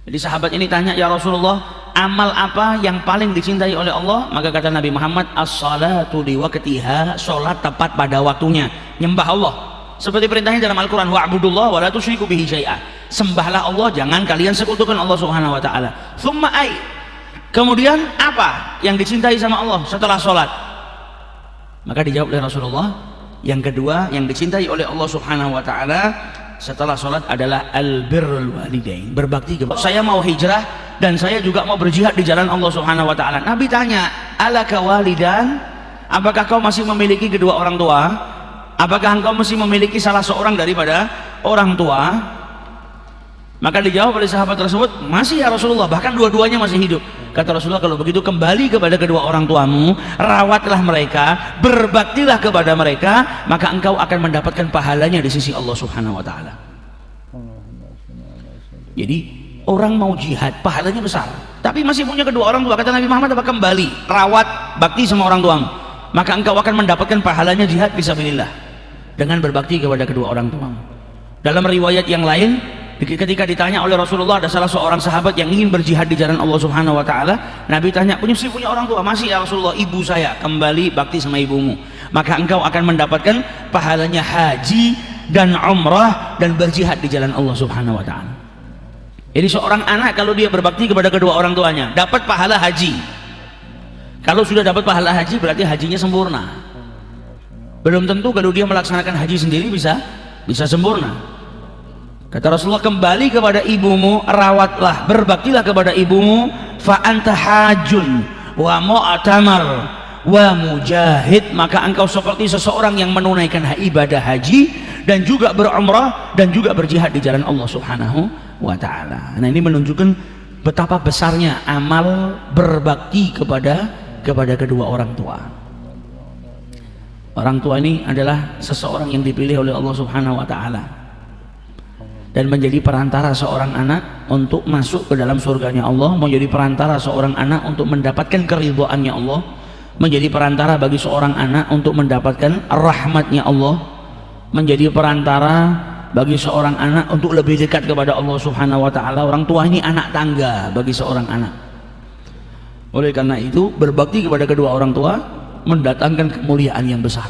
Jadi sahabat ini tanya, ya Rasulullah, amal apa yang paling dicintai oleh Allah? Maka kata Nabi Muhammad, as-salatu liwaqtiha, salat tepat pada waktunya, nyembah Allah seperti perintahnya dalam Al-Quran, wa'budullah wa la tusyriku bihi syai'a, sembahlah Allah, jangan kalian sekutukan Allah subhanahu wa ta'ala. Thumma ai, kemudian apa yang dicintai sama Allah setelah salat? Maka dijawab oleh Rasulullah, yang kedua yang dicintai oleh Allah subhanahu wa ta'ala setelah sholat adalah al-birrul walidain, berbakti kepada. Saya mau hijrah dan saya juga mau berjihad di jalan Allah subhanahu wa ta'ala. Nabi tanya, alaka walidan, apakah kau masih memiliki kedua orang tua? Apakah engkau masih memiliki salah seorang daripada orang tua? Maka dijawab oleh sahabat tersebut, masih ya Rasulullah, bahkan dua-duanya masih hidup. Kata Rasulullah, kalau begitu kembali kepada kedua orang tuamu, rawatlah mereka, berbaktilah kepada mereka, maka engkau akan mendapatkan pahalanya di sisi Allah subhanahu wa ta'ala. Jadi orang mau jihad, pahalanya besar, tapi masih punya kedua orang tua. Kata Nabi Muhammad, apa? Kembali, rawat, bakti sama orang tuamu, maka engkau akan mendapatkan pahalanya jihad fisabilillah dengan berbakti kepada kedua orang tuamu. Dalam riwayat yang lain, ketika ditanya oleh Rasulullah, ada salah seorang sahabat yang ingin berjihad di jalan Allah subhanahu wa ta'ala, Nabi tanya, punya orang tua? Masih ya Rasulullah. Ibu saya. Kembali bakti sama ibumu, maka engkau akan mendapatkan pahalanya haji dan umrah dan berjihad di jalan Allah subhanahu wa ta'ala. Jadi seorang anak kalau dia berbakti kepada kedua orang tuanya, dapat pahala haji. Kalau sudah dapat pahala haji, berarti hajinya sempurna. Belum tentu kalau dia melaksanakan haji sendiri bisa sempurna. Kata Rasulullah, kembali kepada ibumu, rawatlah, berbaktilah kepada ibumu, fa anta hajun wa mu'tamar wa mujahid, maka engkau seperti seseorang yang menunaikan ibadah haji dan juga berumrah dan juga berjihad di jalan Allah subhanahu wa ta'ala. Nah, ini menunjukkan betapa besarnya amal berbakti kepada kedua orang tua. Orang tua ini adalah seseorang yang dipilih oleh Allah subhanahu wa ta'ala dan menjadi perantara seorang anak untuk masuk ke dalam surganya Allah, menjadi perantara seorang anak untuk mendapatkan keridhaannya Allah, menjadi perantara bagi seorang anak untuk mendapatkan rahmatnya Allah, menjadi perantara bagi seorang anak untuk lebih dekat kepada Allah subhanahu wa ta'ala. Orang tua ini anak tangga bagi seorang anak. Oleh karena itu, berbakti kepada kedua orang tua mendatangkan kemuliaan yang besar,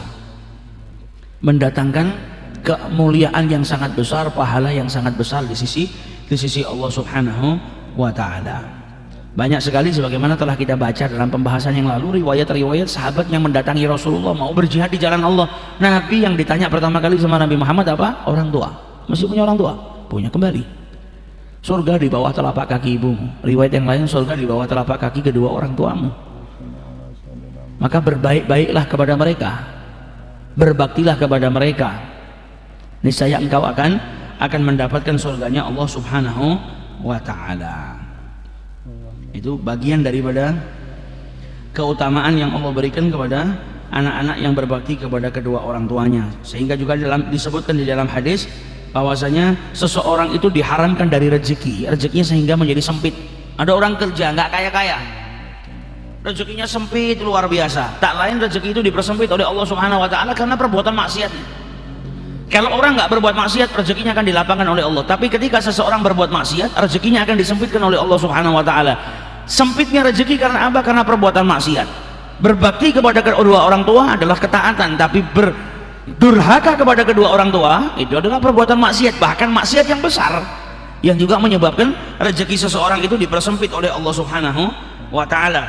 mendatangkan kemuliaan yang sangat besar, pahala yang sangat besar di sisi Allah subhanahu wa ta'ala. Banyak sekali sebagaimana telah kita baca dalam pembahasan yang lalu, riwayat-riwayat sahabat yang mendatangi Rasulullah mau berjihad di jalan Allah. Nabi yang ditanya pertama kali sama Nabi Muhammad apa? Orang tua. Masih punya orang tua? Punya. Kembali. Surga di bawah telapak kaki ibumu. Riwayat yang lain, surga di bawah telapak kaki kedua orang tuamu. Maka berbaik-baiklah kepada mereka, berbaktilah kepada mereka, niscaya engkau akan mendapatkan surganya Allah subhanahu wa ta'ala. Itu bagian daripada keutamaan yang Allah berikan kepada anak-anak yang berbakti kepada kedua orang tuanya. Sehingga juga disebutkan di dalam hadis bahwasanya seseorang itu diharamkan dari rezekinya sehingga menjadi sempit. Ada orang kerja nggak kaya-kaya, rezekinya sempit luar biasa, tak lain rezeki itu dipersempit oleh Allah subhanahu wa ta'ala karena perbuatan maksiat. Kalau orang nggak berbuat maksiat, rezekinya akan dilapangkan oleh Allah. Tapi ketika seseorang berbuat maksiat, rezekinya akan disempitkan oleh Allah subhanahu wa ta'ala. Sempitnya rezeki karena apa? Karena perbuatan maksiat. Berbakti kepada kedua orang tua adalah ketaatan, tapi berdurhaka kepada kedua orang tua itu adalah perbuatan maksiat, bahkan maksiat yang besar, yang juga menyebabkan rezeki seseorang itu dipersempit oleh Allah subhanahu wa ta'ala.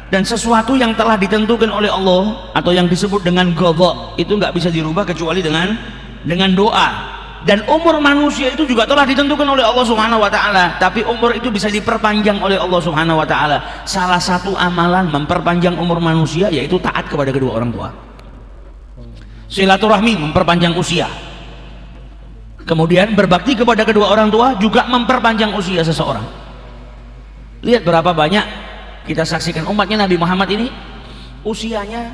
Dan sesuatu yang telah ditentukan oleh Allah atau yang disebut dengan qadha itu nggak bisa dirubah kecuali dengan doa. Dan umur manusia itu juga telah ditentukan oleh Allah subhanahu wa ta'ala, tapi umur itu bisa diperpanjang oleh Allah subhanahu wa ta'ala. Salah satu amalan memperpanjang umur manusia yaitu taat kepada kedua orang tua. Silaturahmi memperpanjang usia, kemudian berbakti kepada kedua orang tua juga memperpanjang usia seseorang. Lihat berapa banyak kita saksikan umatnya Nabi Muhammad ini usianya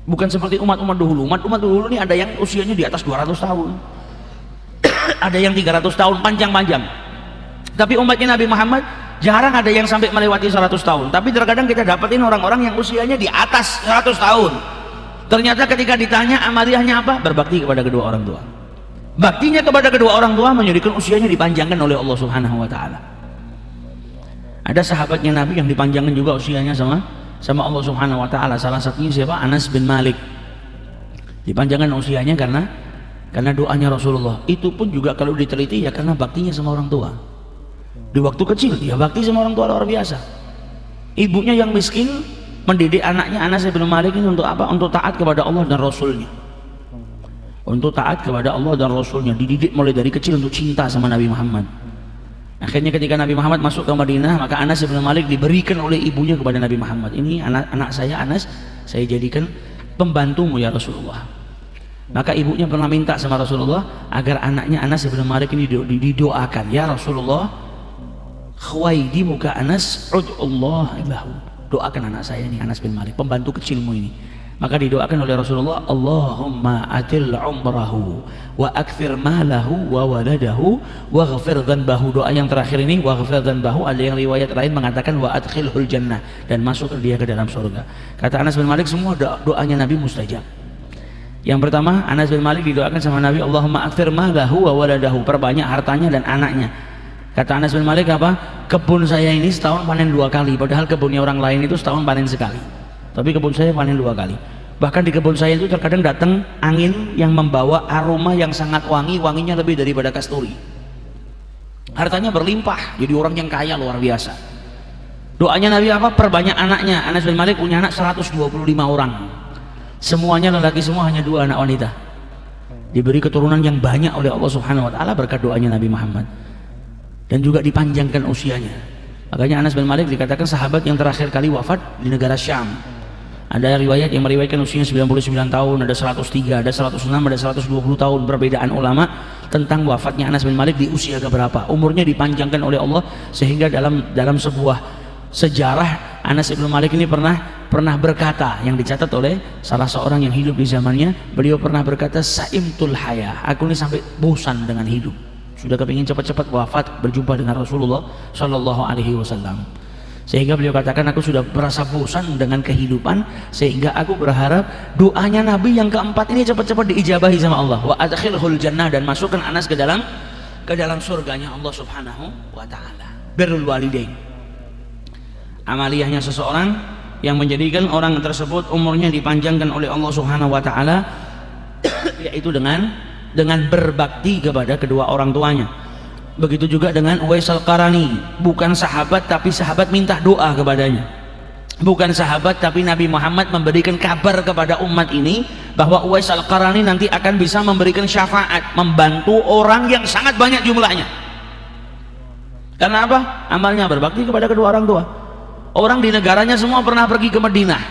bukan seperti umat-umat dahulu. Umat dahulu ini ada yang usianya di atas 200 tahun, ada yang 300 tahun, panjang-panjang. Tapi umatnya Nabi Muhammad jarang ada yang sampai melewati 100 tahun. Tapi terkadang kita dapetin orang-orang yang usianya di atas 100 tahun. Ternyata ketika ditanya amaliyahnya apa? Berbakti kepada kedua orang tua. Baktinya kepada kedua orang tua menjadikan usianya dipanjangkan oleh Allah subhanahu wa ta'ala. Ada sahabatnya Nabi yang dipanjangkan juga usianya sama Allah Subhanahu wa taala. Salah satunya siapa? Anas bin Malik. Dipanjangkan usianya karena doanya Rasulullah. Itu pun juga kalau diteliti ya karena baktinya sama orang tua. Di waktu kecil dia bakti sama orang tua luar biasa. Ibunya yang miskin mendidik anaknya Anas bin Malik ini untuk apa? Untuk taat kepada Allah dan Rasulnya. Untuk taat kepada Allah dan Rasulnya. Dididik mulai dari kecil untuk cinta sama Nabi Muhammad. Akhirnya ketika Nabi Muhammad masuk ke Madinah, maka Anas bin Malik diberikan oleh ibunya kepada Nabi Muhammad. Ini anak saya Anas, saya jadikan pembantumu ya Rasulullah. Maka ibunya pernah minta sama Rasulullah agar anaknya Anas bin Malik ini didoakan. Ya Rasulullah, khwaidi muka Anas ud'ullah lahu. Doakan anak saya ini Anas bin Malik, pembantu kecilmu ini. Maka didoakan oleh Rasulullah, Allahumma atil umrahu wa akthir malahu wa waladahu wa ghafir dhanbahu. Doa yang terakhir ini wa ghafir dhanbahu, ada yang riwayat lain mengatakan wa adkhilhul jannah, dan masuk dia ke dalam surga. Kata Anas bin Malik, semua doanya Nabi mustajab. Yang pertama, Anas bin Malik didoakan sama Nabi, Allahumma akthir malahu wa waladahu, perbanyak hartanya dan anaknya. Kata Anas bin Malik apa? Kebun saya ini setahun panen 2 kali, padahal kebunnya orang lain itu setahun panen sekali. Tapi kebun saya panen 2 kali. Bahkan di kebun saya itu terkadang datang angin yang membawa aroma yang sangat wangi, wanginya lebih daripada kasturi. Hartanya berlimpah, jadi orang yang kaya luar biasa. Doanya Nabi apa? Perbanyak anaknya. Anas bin Malik punya anak 125 orang. Semuanya lelaki semua, hanya 2 anak wanita. Diberi keturunan yang banyak oleh Allah Subhanahu wa taala berkat doanya Nabi Muhammad. Dan juga dipanjangkan usianya. Makanya Anas bin Malik dikatakan sahabat yang terakhir kali wafat di negara Syam. Ada riwayat yang meriwayatkan usianya 99 tahun, ada 103, ada 106, ada 120 tahun. Perbedaan ulama tentang wafatnya Anas bin Malik di usia keberapa. Umurnya dipanjangkan oleh Allah sehingga dalam sebuah sejarah Anas bin Malik ini pernah berkata, yang dicatat oleh salah seorang yang hidup di zamannya, beliau pernah berkata, saimtul haya, aku ini sampai bosan dengan hidup, sudah kepingin cepat-cepat wafat berjumpa dengan Rasulullah Shallallahu Alaihi Wasallam. Sehingga beliau katakan, aku sudah merasa bosan dengan kehidupan, sehingga aku berharap doanya Nabi yang keempat ini cepat-cepat diijabahi sama Allah. Wa adkhilhul jannah, dan masukkan Anas ke dalam surganya Allah Subhanahu wa taala. Birrul walidain, amaliyahnya seseorang yang menjadikan orang tersebut umurnya dipanjangkan oleh Allah Subhanahu wa taala, yaitu dengan berbakti kepada kedua orang tuanya. Begitu juga dengan Uwais Al-Qarani, bukan sahabat tapi sahabat minta doa kepadanya. Bukan sahabat tapi Nabi Muhammad memberikan kabar kepada umat ini bahwa Uwais Al-Qarani nanti akan bisa memberikan syafaat, membantu orang yang sangat banyak jumlahnya. Karena apa? Amalnya berbakti kepada kedua orang tua. Orang di negaranya semua pernah pergi ke Madinah.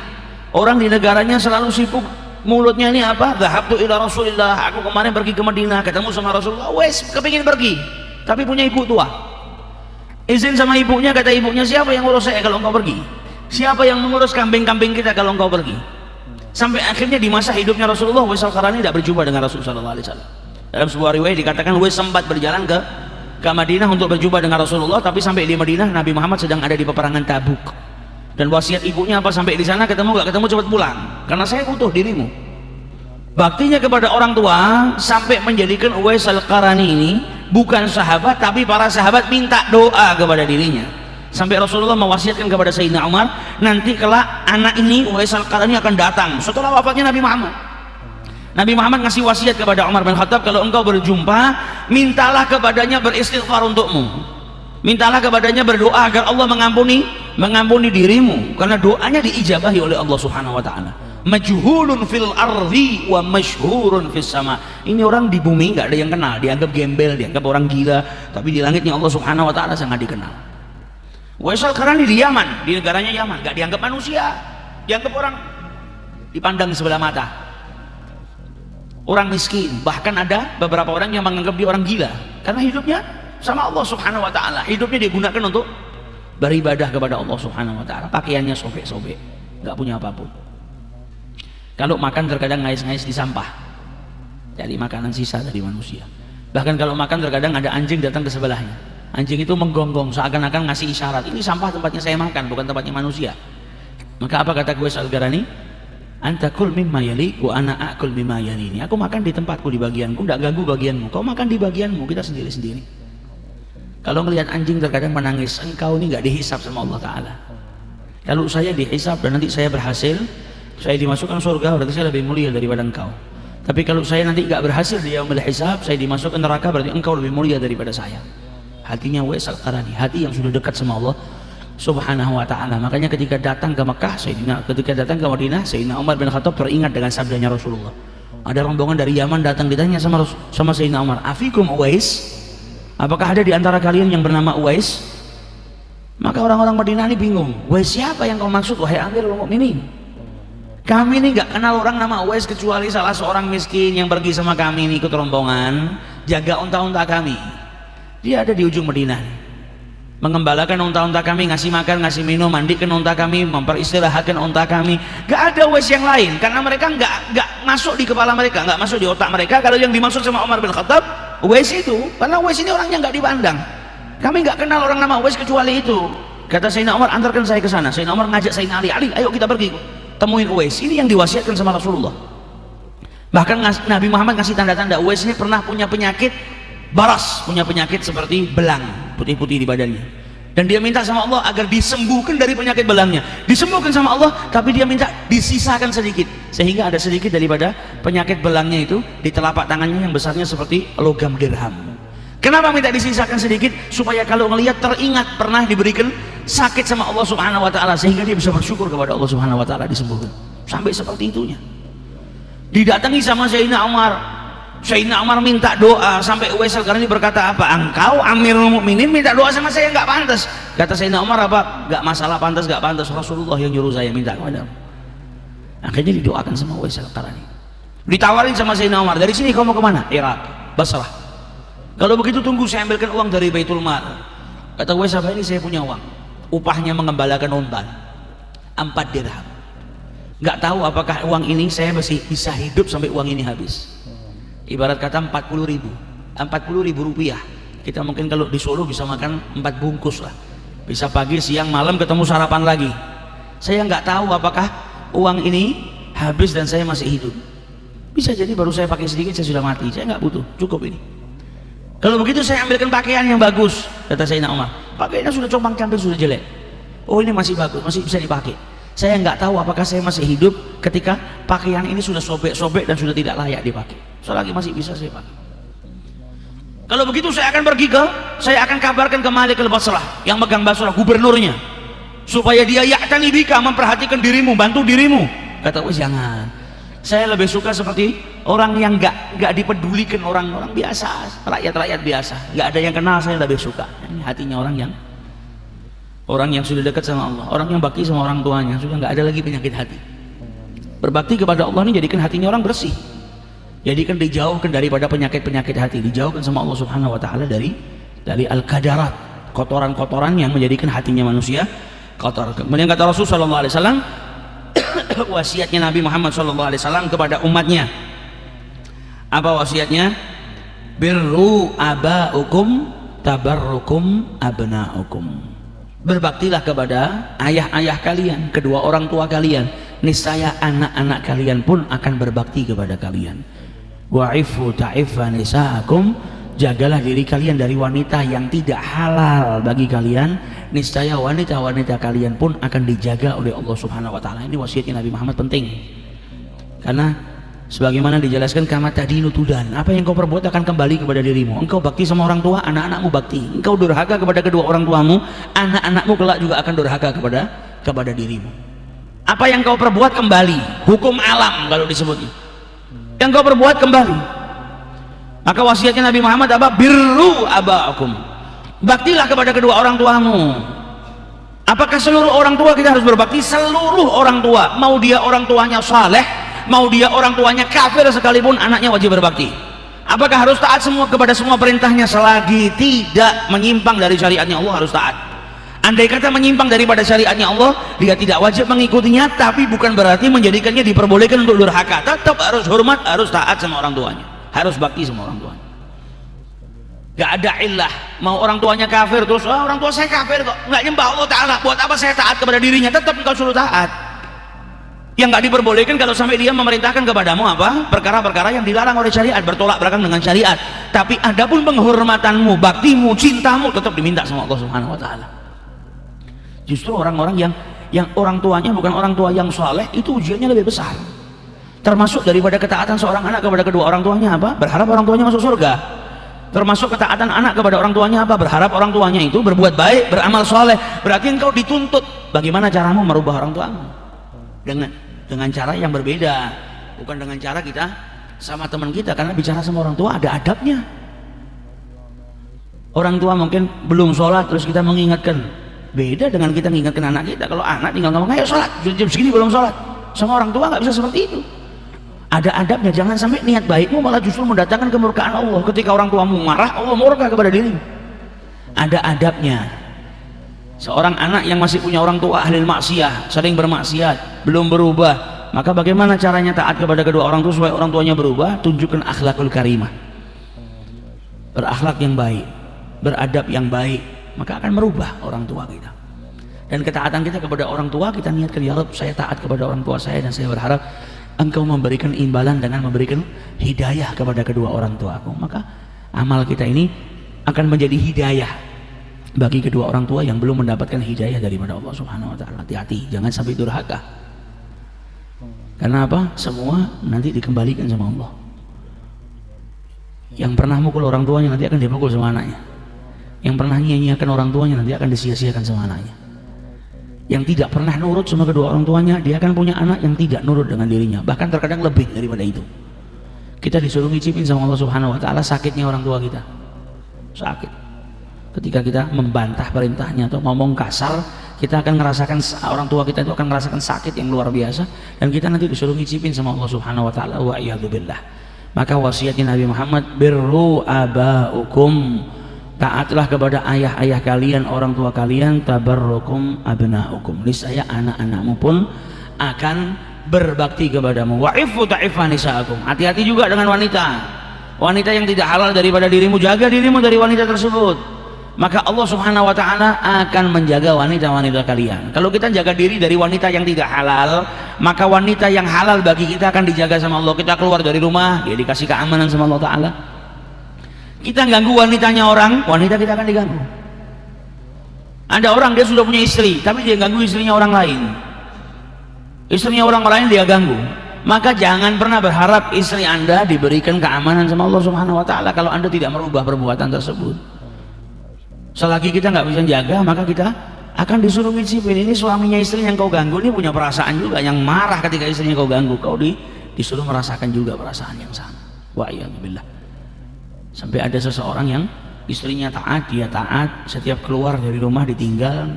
Orang di negaranya selalu sibuk, mulutnya ini apa? Dhahabtu ila Rasulillah, aku kemarin pergi ke Madinah, ketemu sama Rasulullah. Wes kepingin pergi, tapi punya ibu tua. Izin sama ibunya, kata ibunya, siapa yang ngurus saya kalau engkau pergi? Siapa yang mengurus kambing-kambing kita kalau engkau pergi? Sampai akhirnya di masa hidupnya Rasulullah, Uwais Al-Qarani tidak berjumpa dengan Rasulullah SAW. Dalam sebuah riwayat dikatakan Uwais sempat berjalan ke Madinah untuk berjumpa dengan Rasulullah, tapi sampai di Madinah Nabi Muhammad sedang ada di peperangan Tabuk. Dan wasiat ibunya apa? Sampai di sana ketemu gak ketemu cepat pulang, karena saya butuh dirimu. Baktinya kepada orang tua sampai menjadikan Uwais Al-Qarani ini bukan sahabat, tapi para sahabat minta doa kepada dirinya. Sampai Rasulullah mewasiatkan kepada Sayyidina Umar, nanti kelak anak ini Uwais Al-Qarani akan datang setelah wafatnya Nabi Muhammad. Nabi Muhammad ngasih wasiat kepada Umar bin Khattab, kalau engkau berjumpa, mintalah kepadanya beristighfar untukmu, mintalah kepadanya berdoa agar Allah mengampuni dirimu, karena doanya diijabahi oleh Allah Subhanahu wa taala. Majhulun fil ardi wa masyhurun fis sama. Ini orang di bumi nggak ada yang kenal, dianggap gembel, dianggap orang gila, tapi di langitnya Allah Subhanahu wa taala sangat dikenal. Uwais Al-Qarani di Yaman, di negaranya Yaman, nggak dianggap manusia, dianggap orang dipandang sebelah mata, orang miskin. Bahkan ada beberapa orang yang menganggap dia orang gila karena hidupnya sama Allah Subhanahu wa taala. Hidupnya digunakan untuk beribadah kepada Allah Subhanahu wa taala. Pakaiannya sobek-sobek, nggak punya apapun. Kalau makan terkadang ngais-ngais di sampah, jadi makanan sisa dari manusia. Bahkan kalau makan terkadang ada anjing datang ke sebelahnya. Anjing itu menggonggong seakan-akan ngasih isyarat, ini sampah tempatnya saya makan, bukan tempatnya manusia. Maka apa kata Uwais Al-Qarani? Anta kul mimma yali wa ana akul mimma yalini. Aku makan di tempatku, di bagianku, tidak ganggu bagianmu. Kau makan di bagianmu, kita sendiri-sendiri. Kalau ngelihat anjing terkadang menangis, engkau ini nggak dihisab sama Allah Ta'ala. Kalau saya dihisab dan nanti saya berhasil, saya dimasukkan surga, berarti saya lebih mulia daripada engkau. Tapi kalau saya nanti nggak berhasil dia hisab, saya dimasukkan neraka, berarti engkau lebih mulia daripada saya. Hatinya Uwais Al-Qarani, hati yang sudah dekat sama Allah Subhanahu wa Ta'ala. Makanya ketika datang ke Mekah, ketika datang ke Madinah, Sayyidina Umar bin Khattab teringat dengan sabdanya Rasulullah. Ada rombongan dari Yaman datang, ditanya sama Sayyidina Umar, afikum Uwais, apakah ada di antara kalian yang bernama Uwais? Maka orang-orang Madinah ini bingung, Uwais siapa yang kau maksud wahai Amirul Mukminin? Kami ini gak kenal orang nama Uwais kecuali salah seorang miskin yang pergi sama kami ini ikut rombongan jaga unta-unta kami. Dia ada di ujung Madinah nih, mengembalakan unta-unta kami, ngasih makan, ngasih minum, mandikan unta kami, memperistirahatkan unta kami. Gak ada Uwais yang lain, karena mereka gak masuk di kepala mereka, gak masuk di otak mereka kalau yang dimaksud sama Umar bin Khattab Uwais itu, karena Uwais ini orangnya gak dipandang. Kami gak kenal orang nama Uwais kecuali itu. Kata Sayyidina Umar, antarkan saya ke sana. Sayyidina Umar ngajak Sayyidina Ali, ayo kita pergi temuin Uwais. Ini yang diwasiatkan sama Rasulullah. Bahkan Nabi Muhammad ngasih tanda-tanda Uwais ini pernah punya penyakit baras, punya penyakit seperti belang putih-putih di badannya, dan dia minta sama Allah agar disembuhkan dari penyakit belangnya. Disembuhkan sama Allah, tapi dia minta disisakan sedikit, sehingga ada sedikit daripada penyakit belangnya itu di telapak tangannya yang besarnya seperti logam dirham. Kenapa minta disisakan sedikit? Supaya kalau ngelihat teringat pernah diberikan sakit sama Allah Subhanahu wa Ta'ala, sehingga dia bisa bersyukur kepada Allah Subhanahu wa Ta'ala, disembuhkan. Sampai seperti itunya. Didatangi sama Sayyidina Umar. Sayyidina Umar minta doa, sampai Uwais Al-Qarani berkata, apa engkau Amirul Mukminin minta doa sama saya? Nggak pantas. Kata Sayyidina Umar, apa? Nggak masalah pantas nggak pantas, Rasulullah yang nyuruh saya minta kepada. Akhirnya didoakan sama Uwais Al-Qarani. Ditawarin sama Sayyidina Umar, dari sini kau mau kemana? Irak, Basrah. Kalau begitu tunggu saya ambilkan uang dari Baitul Mal. Kata Uwais, apa ini? Saya punya uang, upahnya mengembalakan unta 4 dirham. Nggak tahu apakah uang ini saya masih bisa hidup sampai uang ini habis. Ibarat kata 40.000 rupiah. Kita mungkin kalau di Solo bisa makan 4 bungkus lah, bisa pagi siang malam ketemu sarapan lagi. Saya nggak tahu apakah uang ini habis dan saya masih hidup. Bisa jadi baru saya pakai sedikit saya sudah mati. Saya nggak butuh, cukup ini. Kalau begitu saya ambilkan pakaian yang bagus. Kata Sayyidina Umar, pakaiannya sudah compang-camping, sudah jelek. Oh ini masih bagus, masih bisa dipakai. Saya nggak tahu apakah saya masih hidup ketika pakaian ini sudah sobek-sobek dan sudah tidak layak dipakai. Selagi masih bisa saya pakai. Kalau begitu saya akan kabarkan ke Malik al-Basrah yang megang Basrah, gubernurnya, supaya dia ya'tani bika, memperhatikan dirimu, bantu dirimu. Kata Uwais, jangan. Saya lebih suka seperti orang yang nggak dipedulikan, orang-orang biasa, rakyat-rakyat biasa, nggak ada yang kenal. Saya lebih suka. Ini hatinya orang yang sudah dekat sama Allah, orang yang bakti sama orang tuanya, sudah nggak ada lagi penyakit hati. Berbakti kepada Allah ini jadikan hatinya orang bersih, jadikan dijauhkan daripada penyakit-penyakit hati, dijauhkan sama Allah Subhanahu wa Ta'ala dari al-qadarat, kotoran-kotoran yang menjadikan hatinya manusia kotor. Kemudian kata Rasul sallallahu alaihi wasallam, wasiatnya Nabi Muhammad sallallahu alaihi wasallam kepada umatnya, apa wasiatnya? Birru abaukum tabarrukum abnaukum. Berbaktilah kepada ayah-ayah kalian, kedua orang tua kalian, niscaya anak-anak kalian pun akan berbakti kepada kalian. Wa'ifu ta'iffa nisa'akum, jagalah diri kalian dari wanita yang tidak halal bagi kalian, niscaya wanita-wanita kalian pun akan dijaga oleh Allah Subhanahu wa Ta'ala. Ini wasiatnya Nabi Muhammad penting, karena sebagaimana dijelaskan, kama tadinu tudan, apa yang kau perbuat akan kembali kepada dirimu. Engkau bakti sama orang tua, anak-anakmu bakti. Engkau durhaka kepada kedua orang tuamu, anak-anakmu kelak juga akan durhaka kepada dirimu. Apa yang kau perbuat kembali, hukum alam kalau disebutnya, yang kau perbuat kembali. Maka wasiatnya Nabi Muhammad apa? Birru abaakum, baktilah kepada kedua orang tuamu. Apakah seluruh orang tua kita harus berbakti? Seluruh orang tua, mau dia orang tuanya saleh, mau dia orang tuanya kafir sekalipun, anaknya wajib berbakti. Apakah harus taat semua kepada semua perintahnya? Selagi tidak menyimpang dari syariatnya Allah harus taat. Andai kata menyimpang daripada syariatnya Allah, dia tidak wajib mengikutinya, tapi bukan berarti menjadikannya diperbolehkan untuk durhaka. Tetap harus hormat, harus taat sama orang tuanya, harus bakti sama orang tuanya. Gak ada illah, mau orang tuanya kafir terus, orang tua saya kafir kok, nggak nyembah Allah Ta'ala, buat apa saya taat kepada dirinya? Tetap engkau suruh taat. Yang nggak diperbolehkan kalau sampai dia memerintahkan kepadamu apa? Perkara-perkara yang dilarang oleh syariat, bertolak belakang dengan syariat. Tapi adapun penghormatanmu, baktimu, cintamu tetap diminta sama Allah Subhanahu wa taala. Justru orang-orang yang orang tuanya bukan orang tua yang saleh, itu ujiannya lebih besar. Termasuk daripada ketaatan seorang anak kepada kedua orang tuanya apa? Berharap orang tuanya masuk surga. Termasuk ketaatan anak kepada orang tuanya apa? Berharap orang tuanya itu berbuat baik, beramal saleh. Berarti engkau dituntut bagaimana caramu merubah orang tuamu. Dengan cara yang berbeda, bukan dengan cara kita sama teman kita, karena bicara sama orang tua ada adabnya. Orang tua mungkin belum sholat terus kita mengingatkan, beda dengan kita mengingatkan anak kita. Kalau anak tinggal ngomong ayo sholat, jam segini belum sholat, sama orang tua nggak bisa seperti itu. Ada adabnya, jangan sampai niat baikmu malah justru mendatangkan kemurkaan Allah. Ketika orang tuamu marah, Allah murka kepada dirimu. Ada adabnya. Seorang anak yang masih punya orang tua ahli maksiat, sering bermaksiat, belum berubah, maka bagaimana caranya taat kepada kedua orang tua supaya orang tuanya berubah? Tunjukkan akhlakul karimah, berakhlak yang baik, beradab yang baik, maka akan merubah orang tua kita. Dan ketaatan kita kepada orang tua, kita niatkan, ya Rabb, saya taat kepada orang tua saya dan saya berharap Engkau memberikan imbalan dengan memberikan hidayah kepada kedua orang tuaku. Maka amal kita ini akan menjadi hidayah bagi kedua orang tua yang belum mendapatkan hidayah daripada Allah Subhanahu wa taala. Hati-hati, jangan sampai durhaka. Karena apa? Semua nanti dikembalikan sama Allah. Yang pernah mukul orang tuanya nanti akan dipukul sama anaknya. Yang pernah nyanyiakan orang tuanya nanti akan disia-siakan sama anaknya. Yang tidak pernah nurut sama kedua orang tuanya, dia akan punya anak yang tidak nurut dengan dirinya, bahkan terkadang lebih daripada itu. Kita disuruh ngicipin sama Allah Subhanahu wa taala sakitnya orang tua kita. Sakit. Ketika kita membantah perintahnya atau ngomong kasar, kita akan merasakan, orang tua kita itu akan merasakan sakit yang luar biasa, dan kita nanti disuruh ngicipin sama Allah Subhanahu wa taala. Wa iyadzubillah. Maka wasiatnya Nabi Muhammad, birru abaukum, taatlah kepada ayah-ayah kalian, orang tua kalian, tabarrukum abnaukum, niscaya anak-anakmu pun akan berbakti kepadamu. Wa'ifu ta'ifa nisaakum, hati-hati juga dengan wanita yang tidak halal daripada dirimu, jaga dirimu dari wanita tersebut. Maka Allah Subhanahu wa taala akan menjaga wanita-wanita kalian. Kalau kita jaga diri dari wanita yang tidak halal, maka wanita yang halal bagi kita akan dijaga sama Allah. Kita keluar dari rumah, dia dikasih keamanan sama Allah taala. Kita ganggu wanitanya orang, wanita kita akan diganggu. Ada orang dia sudah punya istri, tapi dia ganggu istrinya orang lain. Istrinya orang lain dia ganggu. Maka jangan pernah berharap istri Anda diberikan keamanan sama Allah Subhanahu wa taala kalau Anda tidak merubah perbuatan tersebut. Selagi kita nggak bisa jaga, maka kita akan disuruh ngicipin. Ini suaminya istri yang kau ganggu, ini punya perasaan juga, yang marah ketika istrinya kau ganggu, kau disuruh merasakan juga perasaan yang sama. Wa iyadzubillah. Sampai ada seseorang yang istrinya taat, dia taat, setiap keluar dari rumah ditinggal,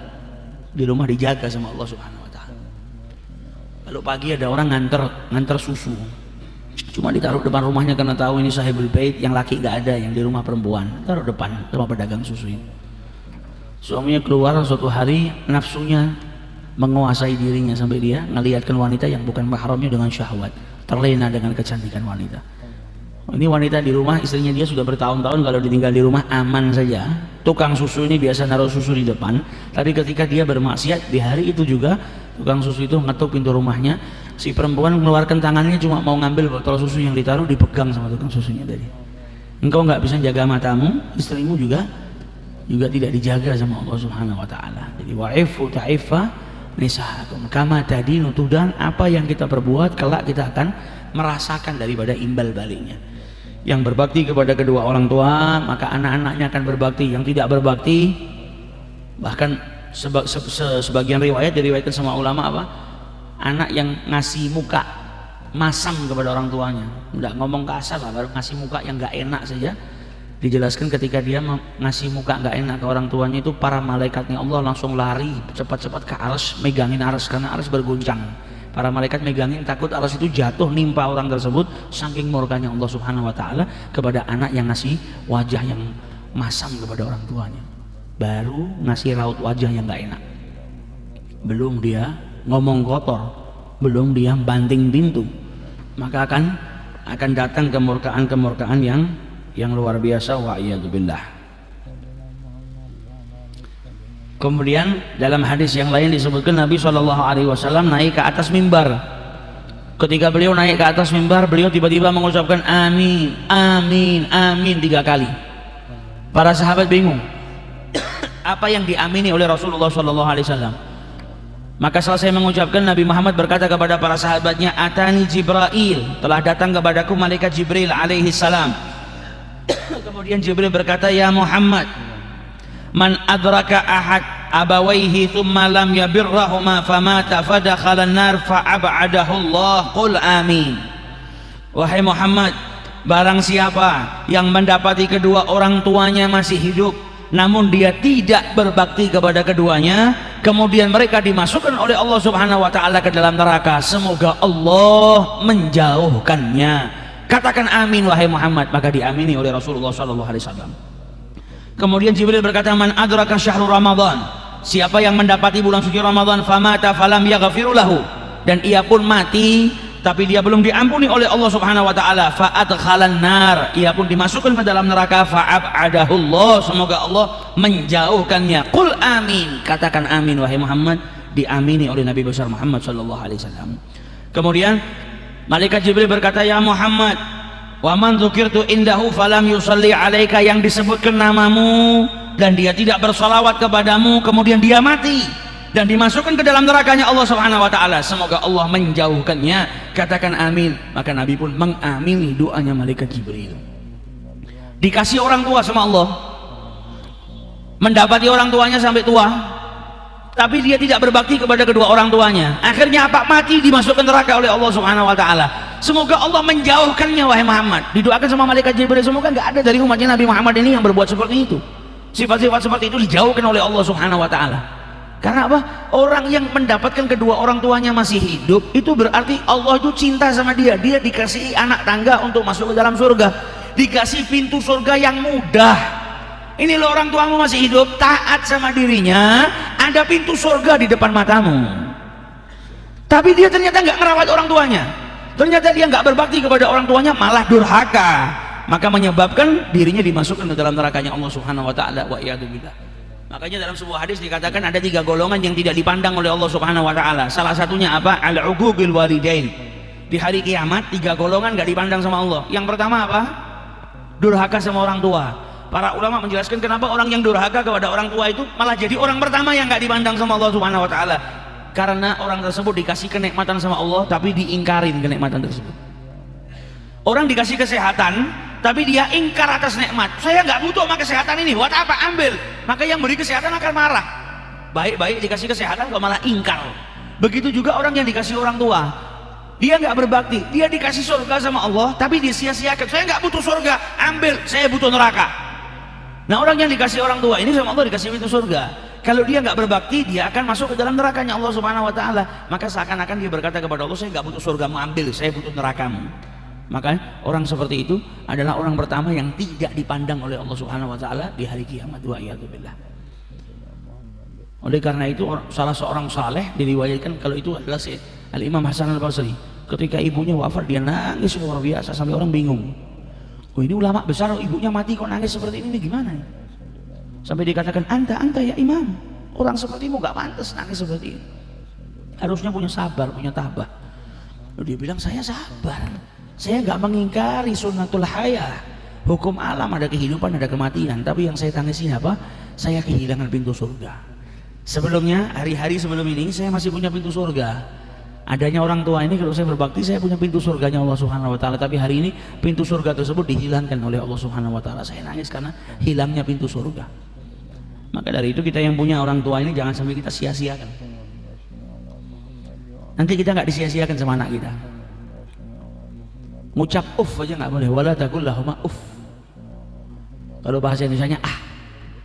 di rumah dijaga sama Allah Subhanahu wa taala. Lalu pagi ada orang nganter susu, cuma ditaruh depan rumahnya karena tahu ini sahibul bait, yang laki nggak ada, yang di rumah perempuan, taruh depan rumah pedagang susu ini. Suaminya keluar suatu hari, nafsunya menguasai dirinya sampai dia ngelihatkan wanita yang bukan mahramnya dengan syahwat, terlena dengan kecantikan wanita. Ini wanita di rumah, istrinya dia sudah bertahun-tahun kalau ditinggal di rumah aman saja. Tukang susu ini biasa naruh susu di depan, tapi ketika dia bermaksiat di hari itu juga tukang susu itu ngetuk pintu rumahnya. Si perempuan mengeluarkan tangannya cuma mau ngambil botol susu yang ditaruh, dipegang sama tukang susunya tadi. Engkau nggak bisa jaga matamu, istrimu juga tidak dijaga sama Allah Subhanahu wa taala. Jadi wa'ifu ta'ifa nisaakum kama tadinu tudan, apa yang kita perbuat kelak kita akan merasakan daripada imbal baliknya. Yang berbakti kepada kedua orang tua, maka anak-anaknya akan berbakti. Yang tidak berbakti, bahkan sebagian riwayat diriwayatkan sama ulama apa? Anak yang ngasih muka masam kepada orang tuanya, nggak ngomong kasar lah, baru ngasih muka yang nggak enak saja. Dijelaskan ketika dia ngasih muka nggak enak ke orang tuanya itu, para malaikatnya Allah langsung lari cepat-cepat ke arsy, megangin arsy karena arsy berguncang. Para malaikat megangin, takut arsy itu jatuh nimpa orang tersebut, saking murkanya Allah Subhanahu wa taala kepada anak yang ngasih wajah yang masam kepada orang tuanya. Baru ngasih raut wajah yang nggak enak, belum dia ngomong kotor, belum dia banting pintu, maka akan datang kemurkaan yang luar biasa. Wa iyadzubillah. Kemudian dalam hadis yang lain disebutkan Nabi SAW naik ke atas mimbar Ketika beliau naik ke atas mimbar, beliau tiba-tiba mengucapkan amin, amin, amin 3 kali. Para sahabat bingung apa yang diamini oleh Rasulullah SAW. Maka selesai mengucapkan, Nabi Muhammad berkata kepada para sahabatnya, atani Jibril, telah datang kepadaku malaikat Jibril alaihi salam. Kemudian Jibril berkata, ya Muhammad, man adraka ahad abawaihi thumma lam yabirrahuma famata fadakhala an-nar fa'ab'adahu Allah, qul amin. Wahai Muhammad, barang siapa yang mendapati kedua orang tuanya masih hidup namun dia tidak berbakti kepada keduanya, kemudian mereka dimasukkan oleh Allah Subhanahu wa taala ke dalam neraka, semoga Allah menjauhkannya. Katakan amin wahai Muhammad, maka diamini oleh Rasulullah SAW. Kemudian Jibril berkata, man adraka syahrul Ramadan, siapa yang mendapati bulan suci Ramadan famata falam yaghfiru lahu, dan ia pun mati tapi dia belum diampuni oleh Allah Subhanahu wa taala, fa'adkhalan nar, ia pun dimasukkan ke dalam neraka, fa'ab'adahullah, semoga Allah menjauhkannya. Qul amin, katakan amin wahai Muhammad, diamini oleh Nabi besar Muhammad sallallahu alaihi wasallam. Kemudian malaikat Jibril berkata, ya Muhammad, wa man dzukirtu indahu falam yusalli alaika, yang disebutkan namamu dan dia tidak bersalawat kepadamu, kemudian dia mati dan dimasukkan ke dalam nerakanya Allah Subhanahu wa taala, semoga Allah menjauhkannya. Katakan amin, maka Nabi pun mengamini doanya malaikat Jibril. Dikasih orang tua sama Allah, mendapati orang tuanya sampai tua tapi dia tidak berbakti kepada kedua orang tuanya, akhirnya apa? Mati, dimasukkan neraka oleh Allah Subhanahu wa taala, semoga Allah menjauhkannya wahai Muhammad. Didoakan sama malaikat Jibril, semoga enggak ada dari umatnya Nabi Muhammad ini yang berbuat seperti itu. Sifat-sifat seperti itu dijauhkan oleh Allah Subhanahu wa taala. Karena apa? Orang yang mendapatkan kedua orang tuanya masih hidup, itu berarti Allah itu cinta sama dia. Dia dikasih anak tangga untuk masuk ke dalam surga, dikasih pintu surga yang mudah. Ini loh, orang tuamu masih hidup, taat sama dirinya, ada pintu surga di depan matamu. Tapi dia ternyata nggak merawat orang tuanya, ternyata dia nggak berbakti kepada orang tuanya, malah durhaka, maka menyebabkan dirinya dimasukkan ke dalam nerakanya Allah Subhanahu wa taala, wa iyadzubillah. Makanya dalam sebuah hadis dikatakan ada 3 golongan yang tidak dipandang oleh Allah Subhanahu wa taala. Salah satunya apa? Al-uquqil walidain. Di hari kiamat 3 golongan nggak dipandang sama Allah. Yang pertama apa? Durhaka sama orang tua. Para ulama menjelaskan kenapa orang yang durhaka kepada orang tua itu malah jadi orang pertama yang nggak dipandang sama Allah Subhanahu wa taala. Karena orang tersebut dikasih kenikmatan sama Allah tapi diingkarin kenikmatan tersebut. Orang dikasih kesehatan tapi dia ingkar atas nikmat. Saya nggak butuh sama kesehatan ini, buat apa? Ambil. Maka yang beri kesehatan akan marah. Baik-baik dikasih kesehatan kok malah ingkar. Begitu juga orang yang dikasih orang tua, dia nggak berbakti, dia dikasih surga sama Allah tapi dia sia-siakan. Saya nggak butuh surga, ambil, saya butuh neraka. Nah, orang yang dikasih orang tua ini sama Allah dikasih pintu surga. Kalau dia nggak berbakti, dia akan masuk ke dalam nerakanya Allah Subhanahu wa taala. Maka seakan-akan dia berkata kepada Allah, saya nggak butuh surgamu, ambil, saya butuh nerakamu. Maka orang seperti itu adalah orang pertama yang tidak dipandang oleh Allah Subhanahu wa taala di hari kiamat. Wa iyadzubillah. Oleh karena itu salah seorang saleh diriwayatkan kalau itu adalah Al-Imam Hasan Al-Basri. Ketika ibunya wafat dia nangis luar biasa sampai orang bingung. Oh, ini ulama besar, ibunya mati kok nangis seperti ini, gimana? Sampai dikatakan, anta ya imam, orang sepertimu gak pantas nangis seperti ini. Harusnya punya sabar, punya tabah. Lalu dia bilang, saya sabar. Saya nggak mengingkari sunnatul hayah, hukum alam, ada kehidupan, ada kematian. Tapi yang saya tangisi apa? Saya kehilangan pintu surga. Sebelumnya, hari-hari sebelum ini saya masih punya pintu surga. Adanya orang tua ini, kalau saya berbakti saya punya pintu surganya Allah Subhanahu wa taala. Tapi hari ini pintu surga tersebut dihilangkan oleh Allah Subhanahu wa taala. Saya nangis karena hilangnya pintu surga. Maka dari itu kita yang punya orang tua ini jangan sampai kita sia-siakan. Nanti kita nggak disia-siakan sama anak kita. Ngucap uff aja nggak boleh, wala taqul lahuma uff. Kalau bahasa Indonesianya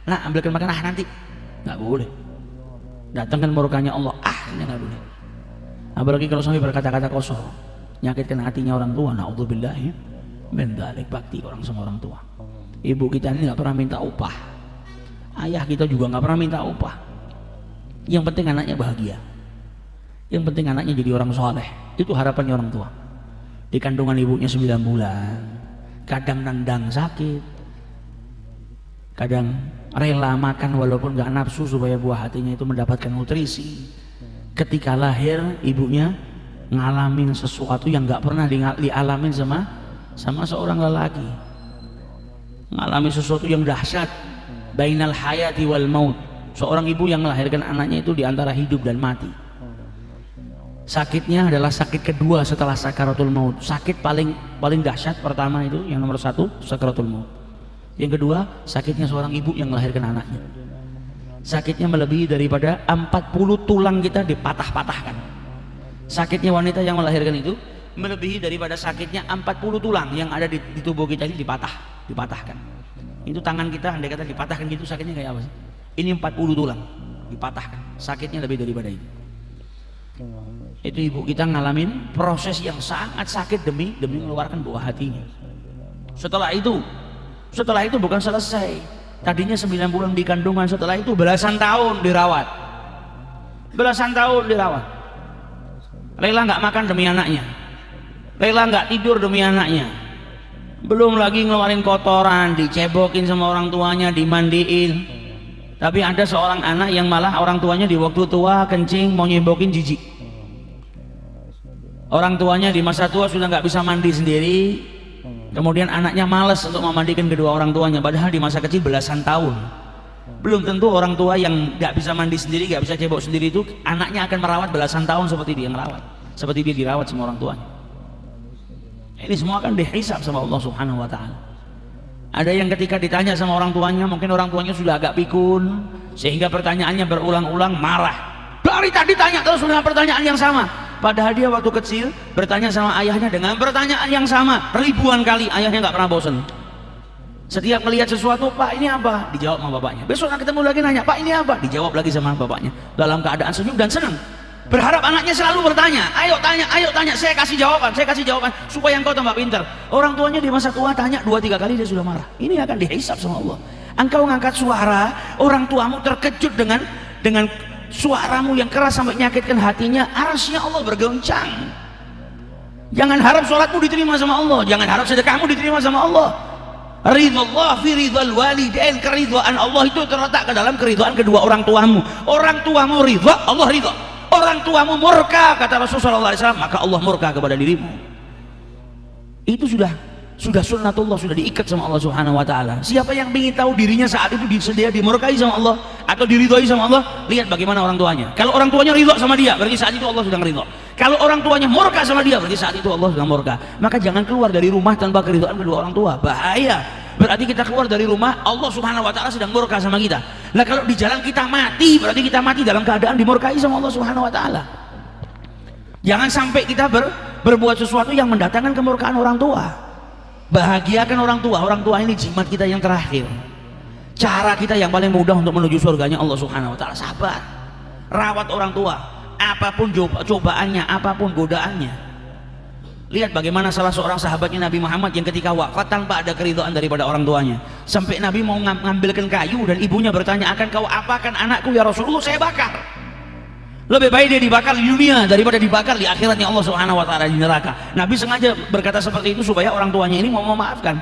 nah ambilkan makan nanti, nggak boleh. Datangkan murkanya Allah, ini nggak boleh. Apalagi kalau sampai berkata-kata kosong, nyakitkan hatinya orang tua. Naudzubillah min dzalik, bakti orang sama orang tua. Ibu kita ini nggak pernah minta upah, ayah kita juga nggak pernah minta upah. Yang penting anaknya bahagia, yang penting anaknya jadi orang soleh. Itu harapannya orang tua. Di kandungan ibunya 9 bulan, kadang nendang sakit, kadang rela makan walaupun gak nafsu supaya buah hatinya itu mendapatkan nutrisi. Ketika lahir ibunya ngalamin sesuatu yang nggak pernah dialamin sama seorang lelaki, ngalami sesuatu yang dahsyat, bainal hayati wal maut. Seorang ibu yang melahirkan anaknya itu di antara hidup dan mati. Sakitnya adalah sakit kedua setelah sakaratul maut. Sakit paling dahsyat pertama itu, yang nomor satu sakaratul maut. Yang kedua, sakitnya seorang ibu yang melahirkan anaknya. Sakitnya melebihi daripada 40 tulang kita dipatah-patahkan. Sakitnya wanita yang melahirkan itu melebihi daripada sakitnya 40 tulang yang ada di tubuh kita ini dipatahkan. Itu tangan kita andai kata dipatahkan gitu, sakitnya kayak apa sih? Ini 40 tulang dipatahkan, sakitnya lebih daripada itu. Itu ibu kita ngalamin proses yang sangat sakit demi mengeluarkan buah hatinya. Setelah itu bukan selesai. Tadinya 9 bulan di kandungan, setelah itu belasan tahun dirawat. Lela nggak makan demi anaknya, Lela nggak tidur demi anaknya. Belum lagi ngeluarin kotoran, dicebokin sama orang tuanya, dimandiin. Tapi ada seorang anak yang malah orang tuanya di waktu tua kencing mau nyebokin jijik. Orang tuanya di masa tua sudah nggak bisa mandi sendiri, kemudian anaknya malas untuk memandikan kedua orang tuanya, padahal di masa kecil belasan tahun. Belum tentu orang tua yang nggak bisa mandi sendiri, nggak bisa cebok sendiri itu anaknya akan merawat belasan tahun seperti dia merawat, seperti dia dirawat sama orang tuanya. Ini semua akan dihisab sama Allah Subhanahu wa Ta'ala. Ada yang ketika ditanya sama orang tuanya, mungkin orang tuanya sudah agak pikun sehingga pertanyaannya berulang-ulang, marah. Dari tadi tanya terus dengan pertanyaan yang sama, padahal dia waktu kecil bertanya sama ayahnya dengan pertanyaan yang sama ribuan kali, ayahnya nggak pernah bosan. Setiap melihat sesuatu, Pak ini apa? Dijawab sama bapaknya. Besok ketemu lagi nanya, Pak ini apa? Dijawab lagi sama bapaknya, dalam keadaan senyum dan senang. Berharap anaknya selalu bertanya, ayo tanya, saya kasih jawaban, supaya engkau tambah pintar. Orang tuanya di masa tua tanya 2-3 kali dia sudah marah. Ini akan dihisab sama Allah. Engkau ngangkat suara, orang tuamu terkejut dengan suaramu yang keras sampai menyakitkan hatinya, arsy-Nya Allah bergoncang. Jangan harap sholatmu diterima sama Allah, jangan harap sedekahmu diterima sama Allah. Ridhallah fi ridhal walidain, keridhaan Allah itu terletak ke dalam keridhaan kedua orang tuamu. Orang tuamu ridha, Allah ridha. Orang tuamu murka, kata Rasulullah SAW, maka Allah murka kepada dirimu. Itu sudah sunnatullah, sudah diikat sama Allah Subhanahu wa Ta'ala. Siapa yang ingin tahu dirinya saat itu dia dimurkai sama Allah atau diridhoi sama Allah, lihat bagaimana orang tuanya. Kalau orang tuanya ridho sama dia, berarti saat itu Allah sedang ridho. Kalau orang tuanya murka sama dia, berarti saat itu Allah sedang murka. Maka jangan keluar dari rumah tanpa keridhaan kedua orang tua, bahaya. Berarti kita keluar dari rumah, Allah Subhanahu wa Ta'ala sedang murka sama kita. Nah kalau di jalan kita mati, berarti kita mati dalam keadaan dimurkai sama Allah Subhanahu wa Ta'ala. Jangan sampai kita berbuat sesuatu yang mendatangkan kemurkaan orang tua. Bahagiakan orang tua ini jimat kita yang terakhir. Cara kita yang paling mudah untuk menuju surganya Allah Subhanahu wa Ta'ala. Sabar, rawat orang tua, apapun cobaannya, apapun godaannya. Lihat bagaimana salah seorang sahabatnya Nabi Muhammad yang ketika wafat tanpa ada keridhaan daripada orang tuanya, sampai Nabi mau ngambilkan kayu dan ibunya bertanya, akan kau apakan anakku ya Rasulullah? Saya bakar. Lebih baik dia dibakar di dunia daripada dibakar di akhiratnya Allah Subhanahu wa Ta'ala di neraka. Nabi sengaja berkata seperti itu supaya orang tuanya ini mau memaafkan.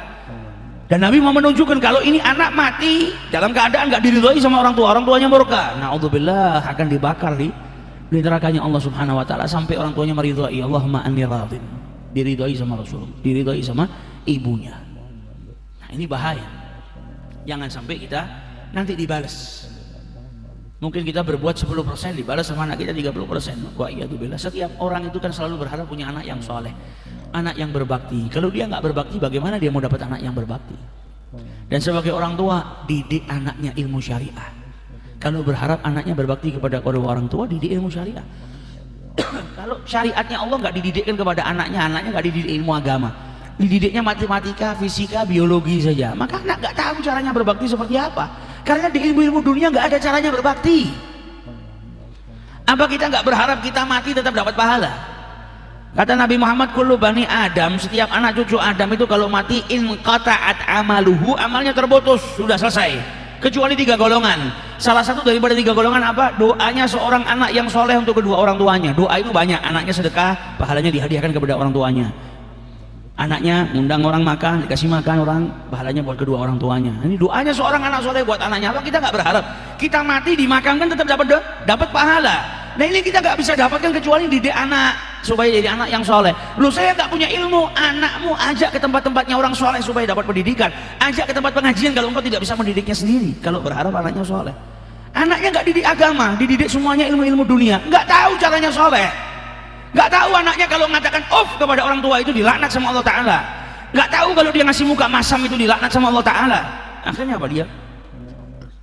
Dan Nabi mau menunjukkan kalau ini anak mati dalam keadaan gak diridhoi sama orang tuanya murka, na'udzubillah, akan dibakar di nerakanya Allah Subhanahu wa Ta'ala sampai orang tuanya meridhoi. Allahumma anni radin, diridhoi sama Rasulullah, diridhoi sama ibunya. Nah ini bahaya, jangan sampai kita nanti dibalas. Mungkin kita berbuat 10%, dibalas sama anak kita 30%. Wa iyadzubillah. Setiap orang itu kan selalu berharap punya anak yang soleh, anak yang berbakti. Kalau dia nggak berbakti, bagaimana dia mau dapat anak yang berbakti? Dan sebagai orang tua, didik anaknya ilmu syariah. Kalau berharap anaknya berbakti kepada kedua orang tua, didik ilmu syariah. Kalau syariatnya Allah nggak dididikkan kepada anaknya nggak dididik ilmu agama, dididiknya matematika, fisika, biologi saja, maka anak nggak tahu caranya berbakti seperti apa. Karena di ilmu-ilmu dunia nggak ada caranya berbakti. Apa kita nggak berharap kita mati tetap dapat pahala? Kata Nabi Muhammad, kullu bani Adam, setiap anak cucu Adam itu kalau mati in qata'at amaluhu, amalnya terputus, sudah selesai. Kecuali 3 golongan. Salah satu daripada 3 golongan apa? Doanya seorang anak yang soleh untuk kedua orang tuanya. Doa itu banyak, anaknya sedekah, pahalanya dihadiahkan kepada orang tuanya. Anaknya ngundang orang makan, dikasih makan orang, pahalanya buat kedua orang tuanya. Ini doanya seorang anak soleh buat anaknya. Apa kita nggak berharap kita mati dimakamkan tetap dapat pahala? Nah ini kita nggak bisa dapatkan kecuali didik anak. supaya jadi anak yang soleh. Lu saya nggak punya ilmu, anakmu ajak ke tempat-tempatnya orang soleh supaya dapat pendidikan, ajak ke tempat pengajian kalau engkau tidak bisa mendidiknya sendiri, kalau berharap anaknya soleh. Anaknya nggak didik agama, dididik semuanya ilmu-ilmu dunia, nggak tahu caranya soleh, nggak tahu anaknya kalau mengatakan off kepada orang tua itu dilaknat sama Allah Ta'ala, nggak tahu kalau dia ngasih muka masam itu dilaknat sama Allah Ta'ala. Akhirnya apa? Dia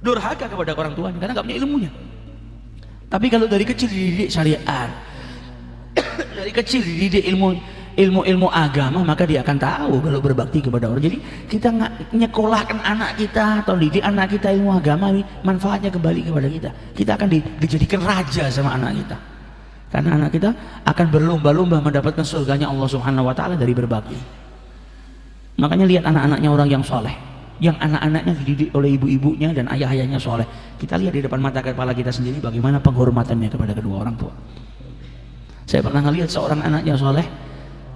durhaka kepada orang tuanya karena nggak punya ilmunya. Tapi kalau dari kecil dididik syariat, dari kecil dididik ilmu agama, maka dia akan tahu kalau berbakti kepada orang. Jadi kita nggak nyekolahkan anak kita atau didik anak kita ilmu agama, manfaatnya kembali kepada kita. Kita akan dijadikan raja sama anak kita, karena anak kita akan berlomba-lomba mendapatkan surganya Allah Subhanahu Wa Taala dari berbakti. Makanya lihat anak-anaknya orang yang soleh, yang anak-anaknya dididik oleh ibu-ibunya dan ayah-ayahnya soleh. Kita lihat di depan mata kepala kita sendiri bagaimana penghormatannya kepada kedua orang tua. Saya pernah ngelihat seorang anaknya soleh,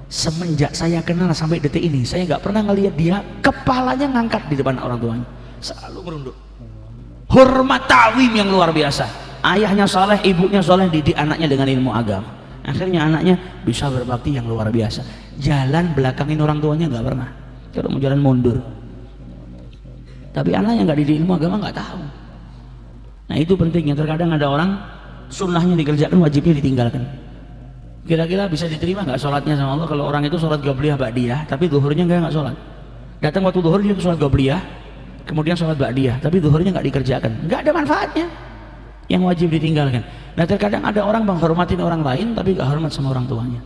semenjak saya kenal sampai detik ini saya nggak pernah ngelihat dia kepalanya ngangkat di depan orang tuanya, selalu merunduk. Hormat ta'zim yang luar biasa. Ayahnya soleh, ibunya soleh, didik anaknya dengan ilmu agama. Akhirnya anaknya bisa berbakti yang luar biasa. Jalan belakangin orang tuanya nggak pernah, kalau mau jalan mundur. Tapi anak yang nggak didik ilmu agama nggak tahu. Nah itu pentingnya. Terkadang ada orang sunnahnya dikerjakan, wajibnya ditinggalkan. Kira-kira bisa diterima nggak sholatnya sama Allah kalau orang itu sholat qabliyah ba'diyah tapi zuhurnya nggak sholat? Datang waktu zuhur dia sholat qabliyah, kemudian sholat ba'diyah tapi zuhurnya nggak dikerjakan, nggak ada manfaatnya, yang wajib ditinggalkan. Nah terkadang ada orang menghormatin orang lain tapi nggak hormat sama orang tuanya.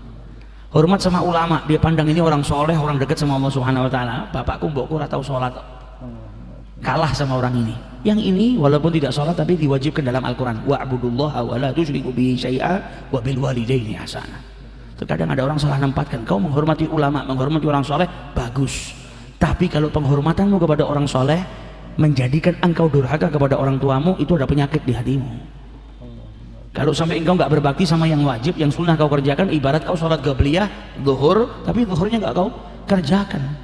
Hormat sama ulama, dia pandang ini orang soleh, orang dekat sama Allah Subhanahu Wa Taala. Bapakku mbokku ora tau sholat, kalah sama orang ini. Yang ini walaupun tidak sholat tapi diwajibkan dalam Al-Quran, wa'budullaha wa la tusyriku bihi syai'a wa bil walidaini ihsana. Terkadang ada orang salah nempatkan, kau menghormati ulama, menghormati orang soleh, bagus. Tapi kalau penghormatanmu kepada orang soleh menjadikan engkau durhaka kepada orang tuamu, itu ada penyakit di hatimu. Kalau sampai engkau nggak berbakti sama yang wajib, yang sunnah kau kerjakan, ibarat kau sholat qabliyah, zuhur, tapi zuhurnya nggak kau kerjakan.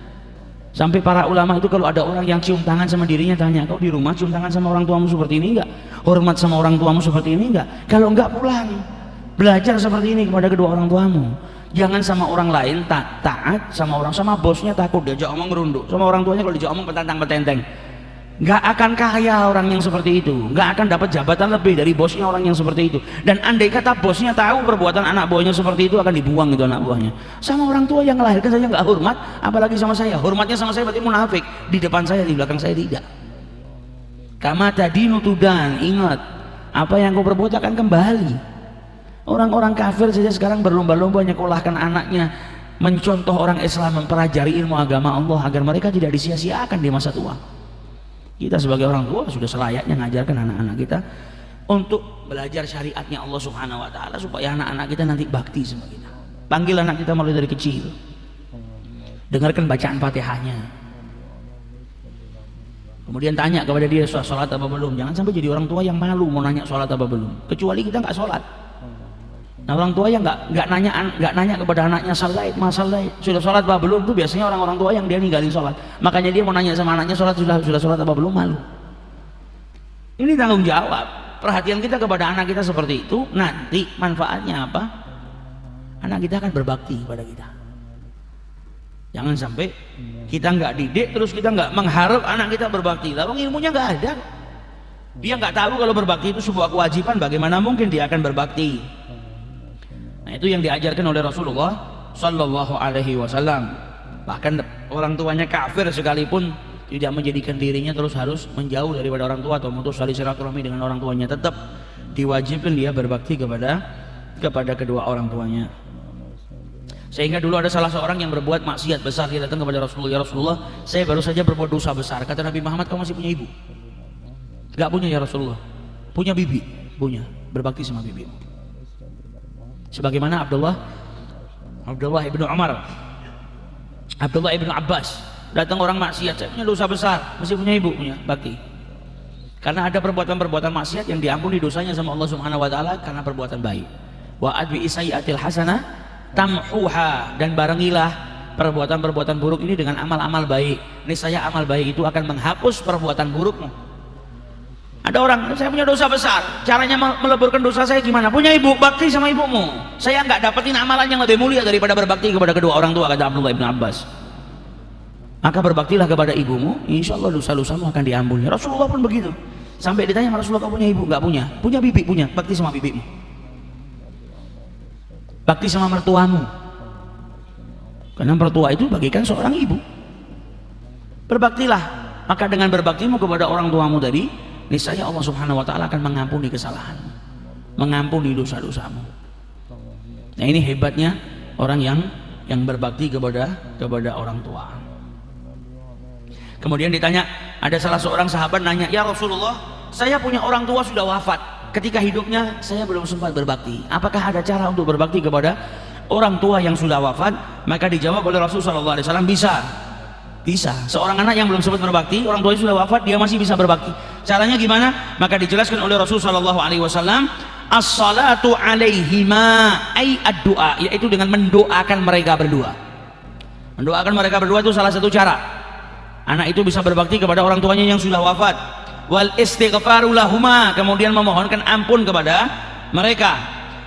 Sampai para ulama itu kalau ada orang yang cium tangan sama dirinya tanya, kau di rumah cium tangan sama orang tuamu seperti ini enggak? Hormat sama orang tuamu seperti ini enggak? Kalau enggak pulang, belajar seperti ini kepada kedua orang tuamu. Jangan sama orang lain taat, sama orang, sama bosnya takut diajak omong merunduk, sama orang tuanya kalau diajak omong petantang-petenteng. Nggak akan kaya orang yang seperti itu, nggak akan dapat jabatan lebih dari bosnya orang yang seperti itu. Dan andai kata bosnya tahu perbuatan anak buahnya seperti itu, akan dibuang itu anak buahnya. Sama orang tua yang melahirkan saja nggak hormat, apalagi sama saya. Hormatnya sama saya berarti munafik, di depan saya, di belakang saya tidak. Kama tadinu tudan, ingat apa yang kau perbuat akan kembali. Orang-orang kafir saja sekarang berlomba-lomba nyekolahkan anaknya, mencontoh orang Islam, mempelajari ilmu agama Allah agar mereka tidak disia-siakan di masa tua. Kita sebagai orang tua sudah selayaknya mengajarkan anak-anak kita untuk belajar syariatnya Allah Subhanahu Wa Taala supaya anak-anak kita nanti bakti sama kita. Panggil anak kita mulai dari kecil, dengarkan bacaan Fatihahnya, kemudian tanya kepada dia sholat apa belum. Jangan sampai jadi orang tua yang malu mau nanya sholat apa belum, kecuali kita nggak sholat. Nah orang tua yang nggak nanya kepada anaknya salat, sudah sholat apa belum, itu biasanya orang-orang tua yang dia ninggalin sholat. Makanya dia mau nanya sama anaknya sudah sholat apa belum, malu. Ini tanggung jawab. Perhatian kita kepada anak kita seperti itu, nanti manfaatnya apa? Anak kita akan berbakti kepada kita. Jangan sampai kita nggak didik terus kita nggak mengharap anak kita berbakti. Lalu ilmunya nggak ada. Dia nggak tahu kalau berbakti itu sebuah kewajiban. Bagaimana mungkin dia akan berbakti? Nah itu yang diajarkan oleh Rasulullah Sallallahu Alaihi Wasallam. Bahkan orang tuanya kafir sekalipun tidak menjadikan dirinya terus harus menjauh daripada orang tua atau memutus tali silaturahmi dengan orang tuanya, tetap diwajibkan dia berbakti kepada kedua orang tuanya. Sehingga dulu ada salah seorang yang berbuat maksiat besar, dia datang kepada Rasulullah, ya Rasulullah, saya baru saja berbuat dosa besar. Kata Nabi Muhammad, kau masih punya ibu? Gak punya ya Rasulullah. Punya bibi? Punya. Berbakti sama bibi. Sebagaimana Abdullah ibnu Umar, Abdullah ibnu Abbas, datang orang maksiat, saya punya dosa besar, masih punya ibu, punya bakti. Karena ada perbuatan-perbuatan maksiat yang diampuni dosanya sama Allah Subhanahu Wa Taala karena perbuatan baik. Wa adbi sayyi'atil hasanah tamhuha, dan barengilah perbuatan-perbuatan buruk ini dengan amal-amal baik. Niscaya amal baik itu akan menghapus perbuatan burukmu. Ada orang, saya punya dosa besar, caranya meleburkan dosa saya gimana? Punya ibu, bakti sama ibumu. Saya nggak dapetin amalan yang lebih mulia daripada berbakti kepada kedua orang tua, kata Abdullah bin Abbas. Maka berbaktilah kepada ibumu, insya Allah dosa-dosamu akan diampuni. Rasulullah pun begitu. Sampai ditanya, Rasulullah kau punya ibu? Nggak punya. Punya bibi? Punya. Bakti sama bibimu. Bakti sama mertuamu. Karena mertua itu bagikan seorang ibu. Berbaktilah. Maka dengan berbaktimu kepada orang tuamu tadi, niscaya Allah Subhanahu wa taala akan mengampuni kesalahanmu, mengampuni dosa-dosamu. Nah, ini hebatnya orang yang berbakti kepada orang tua. Kemudian ditanya, ada salah seorang sahabat nanya, "Ya Rasulullah, saya punya orang tua sudah wafat. Ketika hidupnya saya belum sempat berbakti. Apakah ada cara untuk berbakti kepada orang tua yang sudah wafat?" Maka dijawab oleh Rasulullah SAW, bisa. Bisa. Seorang anak yang belum sempat berbakti, orang tuanya sudah wafat, dia masih bisa berbakti. Caranya gimana? Maka dijelaskan oleh Rasulullah SAW, as-salatu alaihima ay ad-du'a, yaitu dengan mendoakan mereka berdua. Mendoakan mereka berdua itu salah satu cara. Anak itu bisa berbakti kepada orang tuanya yang sudah wafat. Wal istighfaru lahuma, kemudian memohonkan ampun kepada mereka.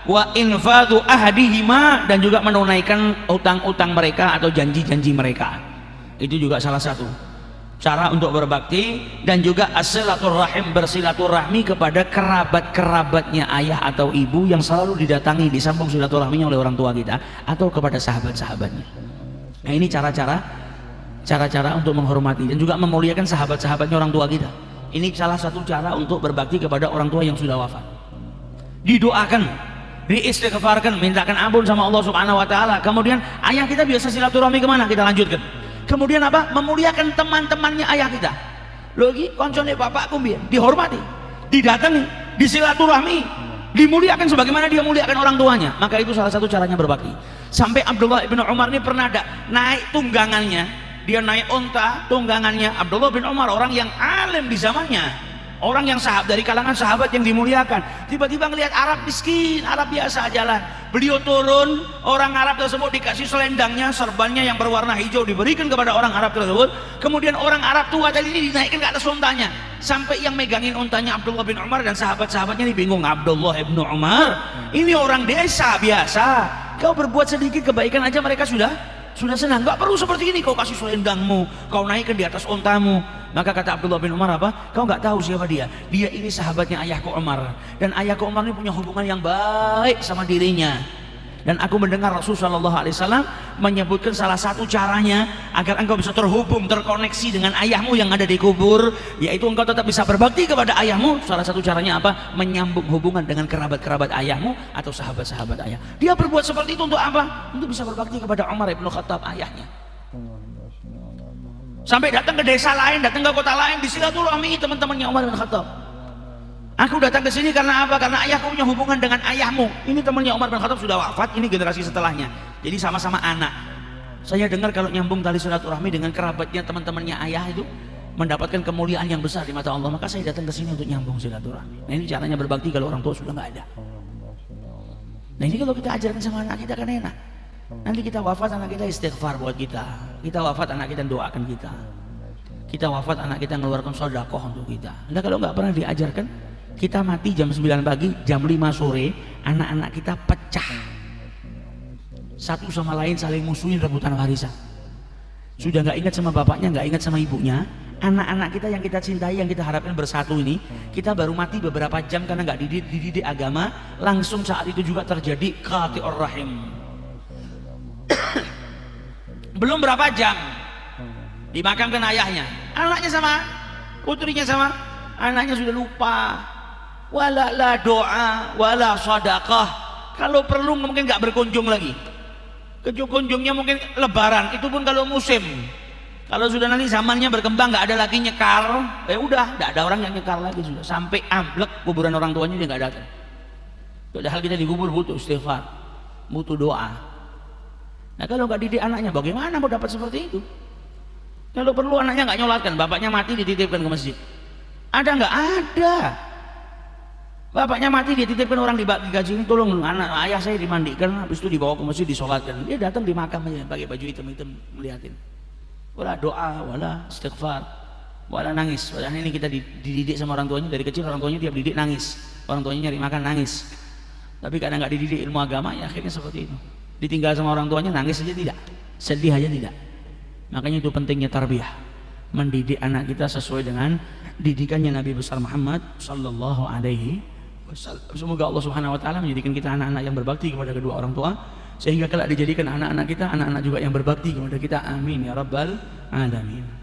Wa infadhu ahadihima, dan juga menunaikan utang-utang mereka atau janji-janji mereka. Itu juga salah satu cara untuk berbakti. Dan juga as-silaturrahim, bersilaturahmi kepada kerabat-kerabatnya ayah atau ibu yang selalu didatangi, disambung silaturahminya oleh orang tua kita atau kepada sahabat-sahabatnya. Nah, ini cara-cara untuk menghormati dan juga memuliakan sahabat-sahabatnya orang tua kita. Ini salah satu cara untuk berbakti kepada orang tua yang sudah wafat. Didoakan, diistighfarkan, mintakan ampun sama Allah Subhanahu wa taala. Kemudian ayah kita biasa silaturahmi kemana? Kita lanjutkan. Kemudian apa? Memuliakan teman-temannya ayah kita. Lagi koncone bapakku biar dihormati, didatangi, disilaturahmi, dimuliakan sebagaimana dia muliakan orang tuanya. Maka itu salah satu caranya berbakti. Sampai Abdullah bin Umar ini pernah ada naik tunggangannya, dia naik unta tunggangannya. Abdullah bin Umar orang yang alim di zamannya, orang yang dari kalangan sahabat yang dimuliakan. Tiba-tiba ngelihat Arab miskin, Arab biasa jalan. Beliau turun, orang Arab tersebut dikasih selendangnya, serbannya yang berwarna hijau diberikan kepada orang Arab tersebut. Kemudian orang Arab tua tadi ini dinaikkan ke atas untanya, sampai yang megangin untanya Abdullah bin Umar dan sahabat-sahabatnya ini bingung. Abdullah bin Umar ini orang desa biasa, kau berbuat sedikit kebaikan aja mereka sudah senang. Gak perlu seperti ini, kau kasih selendangmu, kau naikkan di atas untamu. Maka kata Abdullah bin Umar, apa? Kau nggak tahu siapa dia? Dia ini sahabatnya ayahku Umar, dan ayahku Umar ini punya hubungan yang baik sama dirinya. Dan aku mendengar Rasulullah SAW menyebutkan salah satu caranya agar engkau bisa terhubung, terkoneksi dengan ayahmu yang ada di kubur, yaitu engkau tetap bisa berbakti kepada ayahmu. Salah satu caranya apa? Menyambung hubungan dengan kerabat-kerabat ayahmu atau sahabat-sahabat ayah. Dia berbuat seperti itu untuk apa? Untuk bisa berbakti kepada Umar bin Khattab, ayahnya. Sampai datang ke desa lain, datang ke kota lain, disilaturahmi teman-temannya Umar bin Khattab. Aku datang ke sini karena apa? Karena ayahku punya hubungan dengan ayahmu. Ini temannya Umar bin Khattab sudah wafat, ini generasi setelahnya. Jadi sama-sama anak. Saya dengar kalau nyambung tali silaturahmi dengan kerabatnya, teman-temannya ayah itu mendapatkan kemuliaan yang besar di mata Allah. Maka saya datang ke sini untuk nyambung silaturahmi. Nah, ini caranya berbakti kalau orang tua sudah nggak ada. Nah, ini kalau kita ajarkan sama anak kita kan enak. Nanti kita wafat, anak kita istighfar buat kita. Kita wafat, anak kita doakan kita. Kita wafat, anak kita mengeluarkan sedekah untuk kita. Nah, kalau nggak pernah diajarkan, kita mati jam 9 pagi, jam 5 sore, anak-anak kita pecah. Satu sama lain saling musuhin, rebutan warisan. Sudah nggak ingat sama bapaknya, nggak ingat sama ibunya. Anak-anak kita yang kita cintai, yang kita harapkan bersatu ini, kita baru mati beberapa jam karena nggak dididik agama. Langsung saat itu juga terjadi qati'ur rahim. Belum berapa jam dimakamkan ayahnya, anaknya sama, putrinya sama, anaknya sudah lupa. Wala la doa, wala sadaqah. Kalau perlu mungkin nggak berkunjung lagi. Kunjungnya mungkin lebaran, itu pun kalau musim. Kalau sudah nanti zamannya berkembang, nggak ada lagi nyekar, udah nggak ada orang yang nyekar lagi sudah. Sampai amblek kuburan orang tuanya dia nggak datang. Padahal kita dikubur butuh istighfar, butuh doa. Nah, kalau nggak didik anaknya, bagaimana mau dapat seperti itu? Kalau perlu anaknya nggak nyolatkan, bapaknya mati dititipkan ke masjid. Ada nggak? Ada. Bapaknya mati dititipkan orang di gaji ini, tolong anak ayah saya dimandikan, habis itu dibawa ke masjid disolatkan. Dia datang di makam aja pakai baju hitam-hitam melihatin. Wala doa, wala istighfar, Walah nangis. Padahal ini kita dididik sama orang tuanya dari kecil, orang tuanya tiap didik nangis, orang tuanya nyari makan nangis. Tapi kadang nggak dididik ilmu agama, ya akhirnya seperti itu. Ditinggal sama orang tuanya nangis saja tidak, sedih aja tidak. Makanya itu pentingnya tarbiyah, mendidik anak kita sesuai dengan didikannya Nabi besar Muhammad sallallahu alaihi wasallam. Semoga Allah Subhanahu wa taala menjadikan kita anak-anak yang berbakti kepada kedua orang tua, sehingga kelak dijadikan anak-anak kita anak-anak juga yang berbakti kepada kita. Amin ya rabbal alamin.